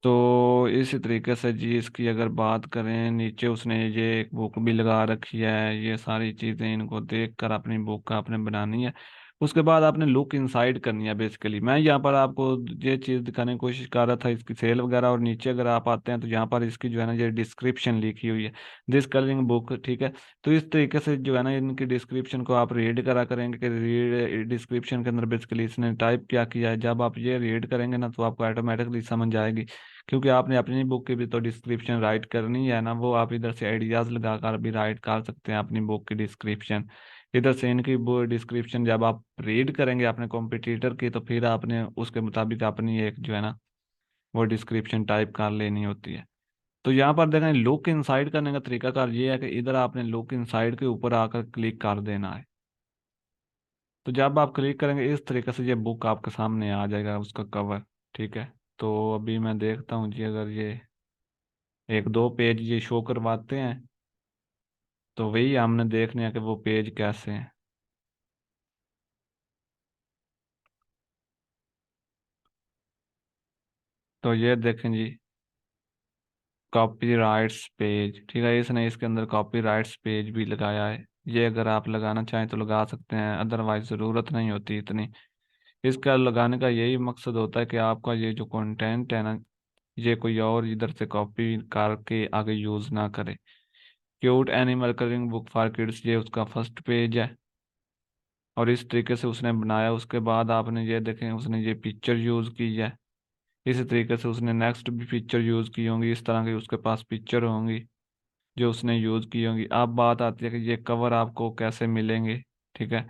तो इसी तरीके से जी इसकी अगर बात करें, नीचे उसने ये एक बुक भी लगा रखी है, ये सारी चीज़ें इनको देख कर अपनी बुक का आपने बनानी है। उसके बाद आपने लुक इनसाइड करनी है। बेसिकली मैं यहाँ पर आपको ये चीज़ दिखाने की कोशिश कर रहा था, इसकी सेल वगैरह, और नीचे अगर आप आते हैं तो यहाँ पर इसकी जो है ना ये डिस्क्रिप्शन लिखी हुई है, दिस कलरिंग बुक, ठीक है। तो इस तरीके से जो है ना इनकी डिस्क्रिप्शन को आप रीड करा करेंगे कि रीड डिस्क्रिप्शन के अंदर बेसिकली इसने टाइप क्या किया है। जब आप ये रीड करेंगे ना तो आपको ऑटोमेटिकली समझ आएगी, क्योंकि आपने अपनी बुक की भी तो डिस्क्रिप्शन राइट करनी है ना। वो आप इधर से आइडियाज लगाकर भी राइट कर सकते हैं अपनी बुक की डिस्क्रिप्शन। इधर से इनकी वो डिस्क्रिप्शन जब आप रीड करेंगे अपने कॉम्पिटिटर की, तो फिर आपने उसके मुताबिक अपनी एक जो है ना वो डिस्क्रिप्शन टाइप कर लेनी होती है। तो यहाँ पर देखें, लुक इनसाइड करने का तरीकाकार ये है कि इधर आपने लुक इनसाइड के ऊपर आकर क्लिक कर देना है। तो जब आप क्लिक करेंगे इस तरीके से ये बुक आपके सामने आ जाएगा, उसका कवर, ठीक है। तो अभी मैं देखता हूँ जी, अगर ये एक दो पेज ये शो करवाते हैं तो वही हमने देखने हैं कि वो पेज कैसे हैं। तो ये देखें जी, कॉपीराइट्स पेज, ठीक है, इसने इसके अंदर कॉपीराइट्स पेज भी लगाया है। ये अगर आप लगाना चाहें तो लगा सकते हैं, अदरवाइज ज़रूरत नहीं होती इतनी। इसका लगाने का यही मकसद होता है कि आपका ये जो कंटेंट है ना, ये कोई और इधर से कॉपी करके आगे यूज़ ना करे। Cute animal colouring book for kids, ये उसका फर्स्ट पेज है और इस तरीके से उसने बनाया। उसके बाद आपने ये देखें, उसने ये पिक्चर यूज़ की है। इसी तरीके से उसने नेक्स्ट भी पिक्चर यूज़ की होंगी, इस तरह की उसके पास पिक्चर होंगी जो उसने यूज़ की होंगी। अब बात आती है कि ये कवर आपको कैसे मिलेंगे, ठीक है।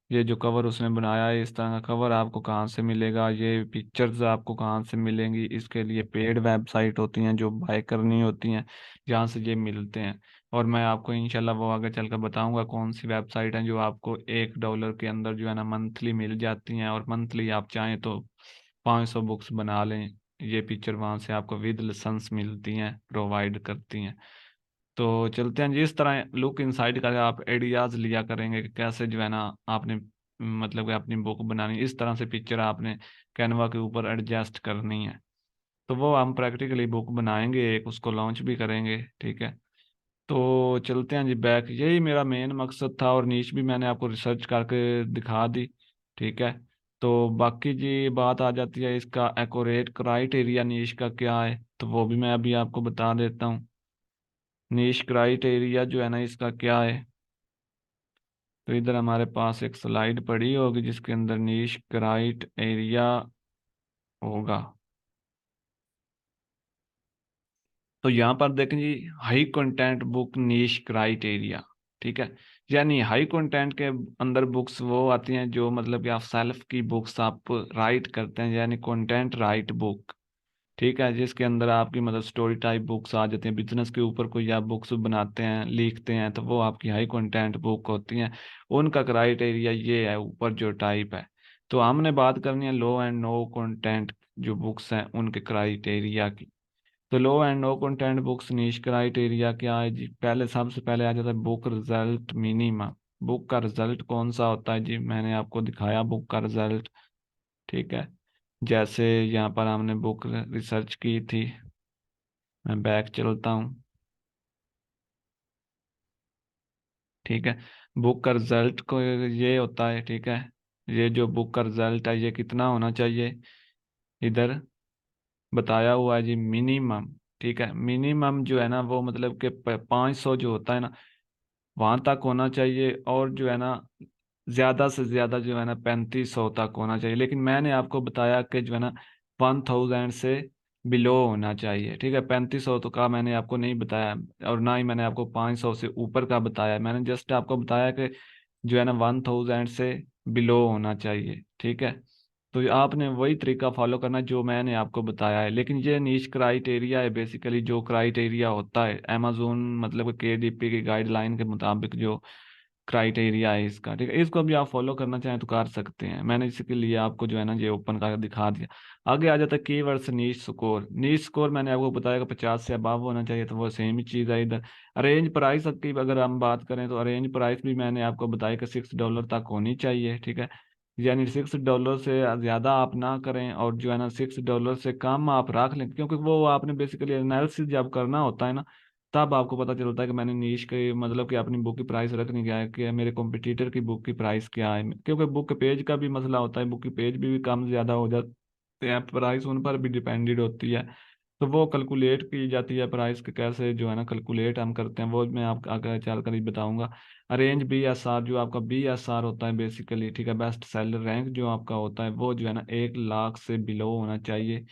ये जो कवर उसने बनाया है, इस तरह का कवर आपको कहाँ से मिलेगा, ये पिक्चर्स आपको कहाँ से मिलेंगी, इसके लिए पेड वेबसाइट होती हैं जो बाय करनी होती हैं, जहाँ से ये मिलते हैं। और मैं आपको इंशाल्लाह वो आगे चलकर बताऊंगा कौन सी वेबसाइट है जो आपको $1 के अंदर जो है ना मंथली मिल जाती हैं, और मंथली आप चाहें तो 500 बुक्स बना लें। ये पिक्चर वहाँ से आपको विद लाइसेंस मिलती हैं, प्रोवाइड करती हैं। तो चलते हैं जी, इस तरह लुक इनसाइड का आप आइडियाज लिया करेंगे कि कैसे जो है ना आपने मतलब कि अपनी बुक बनानी, इस तरह से पिक्चर आपने कैनवा के ऊपर एडजस्ट करनी है। तो वो हम प्रैक्टिकली बुक बनाएंगे, एक उसको लॉन्च भी करेंगे, ठीक है। तो चलते हैं जी बैक, यही मेरा मेन मकसद था, और नीच भी मैंने आपको रिसर्च करके दिखा दी, ठीक है। तो बाकी जी बात आ जाती है इसका एक्यूरेट क्राइटेरिया नीश का क्या है, तो वो भी मैं अभी आपको बता देता हूँ। नीश क्राइटेरिया जो है ना इसका क्या है, तो इधर हमारे पास एक स्लाइड पड़ी होगी जिसके अंदर नीश क्राइटेरिया होगा। तो यहाँ पर देखें जी, हाई कंटेंट बुक नीश क्राइटेरिया, ठीक है। यानी हाई कंटेंट के अंदर बुक्स वो आती हैं जो मतलब कि आप सेल्फ की बुक्स आप राइट करते हैं, यानी कंटेंट राइट बुक, ठीक है, जिसके अंदर आपकी मतलब स्टोरी टाइप बुक्स आ जाती हैं, बिजनेस के ऊपर कोई आप बुक्स बनाते हैं लिखते हैं तो वो आपकी हाई कंटेंट बुक होती हैं। उनका क्राइटेरिया ये है ऊपर जो टाइप है। तो हमने बात करनी है लो एंड नो कंटेंट जो बुक्स हैं उनके क्राइटेरिया की। तो low and no content books niche criteria क्या है जी, पहले सबसे पहले आ जाता है बुक रिजल्ट मिनिमम। बुक का रिजल्ट कौन सा होता है जी, मैंने आपको दिखाया बुक का रिजल्ट, ठीक है। जैसे यहाँ पर हमने बुक रिसर्च की थी, मैं बैक चलता हूँ, ठीक है। बुक का रिजल्ट को ये होता है, ठीक है। ये जो बुक का रिजल्ट है ये कितना होना चाहिए, इधर बताया हुआ है जी मिनिमम, ठीक है। मिनिमम जो है ना वो मतलब कि 500 जो होता है ना वहां तक होना चाहिए, और जो है ना ज्यादा से ज्यादा जो है ना 3500 तक होना चाहिए। लेकिन मैंने आपको बताया कि जो है ना 1000 से बिलो होना चाहिए, ठीक है। 3500 तो का मैंने आपको नहीं बताया, और ना ही मैंने आपको 500 से ऊपर का बताया, मैंने जस्ट आपको बताया कि जो है ना 1000 से बिलो होना चाहिए, ठीक है। तो ये आपने वही तरीका फॉलो करना जो मैंने आपको बताया है। लेकिन ये नीश क्राइटेरिया है, बेसिकली जो क्राइटेरिया होता है अमेजोन मतलब KDP की गाइडलाइन के मुताबिक जो क्राइटेरिया है इसका, ठीक है। इसको भी आप फॉलो करना चाहें तो कर सकते हैं, मैंने इसके लिए आपको जो है ना ये ओपन कर दिखा दिया। आगे आ जाता है कीवर्ड्स नीश स्कोर। नीश स्कोर मैंने आपको बताया कि 50 से अबव होना चाहिए, तो वो सेम ही चीज़ है इधर। अरेंज प्राइस की अगर हम बात करें तो अरेंज प्राइस भी मैंने आपको बताया कि $6 तक होनी चाहिए, ठीक है। यानी $6 से ज़्यादा आप ना करें, और जो है ना $6 से कम आप रख लें, क्योंकि वो आपने बेसिकली एनालिसिस जब करना होता है ना, तब आपको पता चलता है कि मैंने नीश के मतलब कि अपनी बुक की प्राइस रखनी क्या है, कि मेरे कॉम्पिटिटर की बुक की प्राइस क्या है, क्योंकि बुक के पेज का भी मसला होता है, बुक की पेज भी कम ज़्यादा हो जाते हैं, प्राइस उन पर भी डिपेंडेड होती है। तो वो कैलकुलेट की जाती है प्राइस के, कैसे जो है ना कैलकुलेट हम करते हैं, वो मैं आपको आगे चल कर ही बताऊंगा। अरेंज BSR, जो आपका BSR होता है बेसिकली, ठीक है, बेस्ट सेलर रैंक जो आपका होता है, वो जो है ना 1 लाख से बिलो होना चाहिए,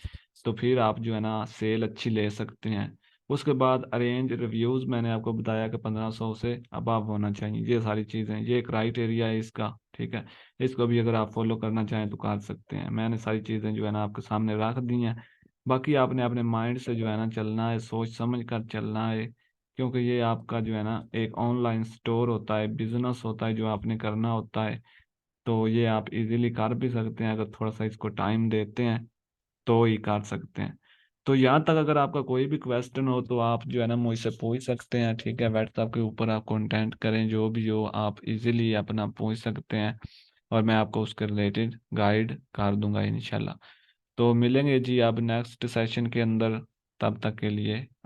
तो फिर आप जो है ना सेल अच्छी ले सकते हैं। उसके बाद अरेंज रिव्यूज़ मैंने आपको बताया कि 1500 से अबव होना चाहिए। ये सारी चीज़ें, ये क्राइटेरिया है इसका, ठीक है। इसको भी अगर आप फॉलो करना चाहें तो कर सकते हैं। मैंने सारी चीज़ें जो है ना आपके सामने रख दी हैं। बाकी आपने अपने माइंड से जो है ना चलना है, सोच समझ कर चलना है, क्योंकि ये आपका जो है ना एक ऑनलाइन स्टोर होता है, बिजनेस होता है जो आपने करना होता है। तो ये आप इजीली कर भी सकते हैं, अगर थोड़ा सा इसको टाइम देते हैं तो ही कर सकते हैं। तो यहाँ तक अगर आपका कोई भी क्वेश्चन हो तो आप जो है ना मुझसे पूछ सकते हैं, ठीक है। व्हाट्सएप के ऊपर आप कांटेक्ट करें, जो भी हो आप इजीली अपना पूछ सकते हैं, और मैं आपको उसके रिलेटेड गाइड कर दूंगा इंशाल्लाह। तो मिलेंगे जी अब नेक्स्ट सेशन के अंदर, तब तक के लिए